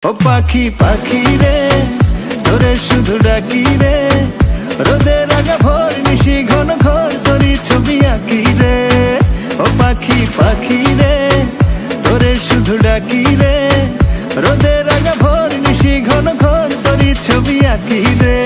ও পাখি পাখি রে তোরে শুধু ডাকি রে, রোদের আগা ভোর নিশি ঘন ঘোর তোরি ছবি আঁকি রে। ও পাখি পাখি রে তোরে শুধু ডাকি রে, রোদের আগা ভোর নিশি ঘন ঘোর তোরি ছবি আঁকি রে।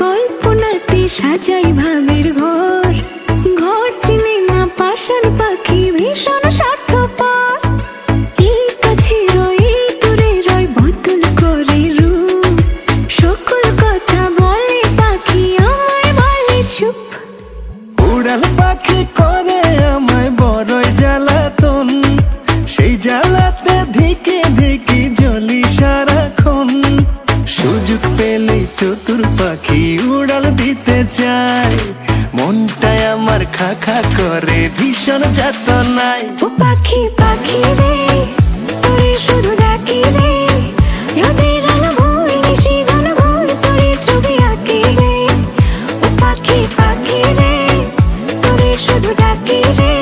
কল্পনাতে সাজাই ভাবের ঘর, ঘর চিনে না পাষাণ পাখি ভীষণ স্বার্থপর। এই কাছে রয় এই দূরে রয় বদল করে রূপ, সকল কথা বলে পাখি আমায় বলে চুপ। উড়াল পাখি করে আমায় বড়ই জ্বালাতন, সেই জ্বালাতে ধিকে ধিকি জ্বলি সারাক্ষণ। সুযোগ পেলে চতুর পাখি উড়াল দিতে চায়, মনটায় আমার খা খা করে ভীষণ যাতনায়। ও পাখি পাখি রে তোরে শুধু ডাকি রে, রোদের আলো ভোর নিশি ঘন ঘোর তোরে ছবি আঁকি রে। ও পাখি পাখি রে তোরে শুধু ডাকি রে,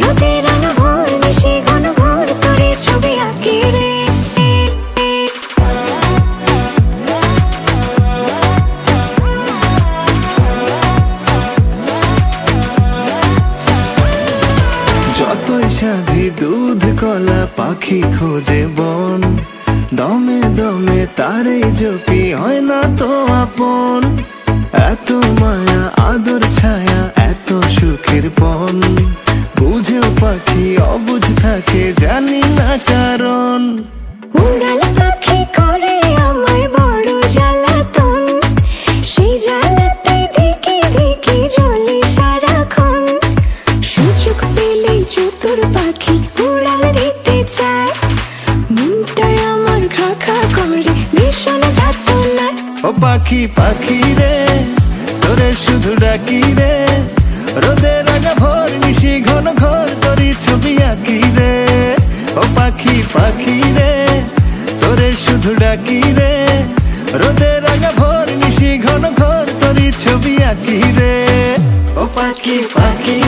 রোদের আলো ভোর নিশি ঘন ঘোর তোরে ছবি আঁকি রে। যতই সাধি দুধ কলা পাখি খোঁজে বন, দমে দমে তারে জপি হয় না তো আপন। এত মায়া আদর ছায়া এত সুখের পন, বুঝেও পাখি অবুঝ থাকে জানি না কারণ। উড়াল পাখি করে আমায় বড় জ্বালাতন, সেই জ্বালাতে দেখে দেখে জ্বলি সারাক্ষণ। সুযোগ পেলে চতুর পাখি উড়াল দিতে চায়, মনটায় আমার খা খা করে ভীষণ যাতনায়। ও পাখি পাখি রে তোরে শুধু ডাকি রে, রোদের আগা ভোর নিশি ঘন ঘোর তোরি ছবি আঁকি রে। ও পাখি পাখি রে তোরে শুধু ডাকি রে, রোদের আগা ভোর নিশি ঘন ঘোর তোরি ছবি আঁকি রে। ও পাখি পাখি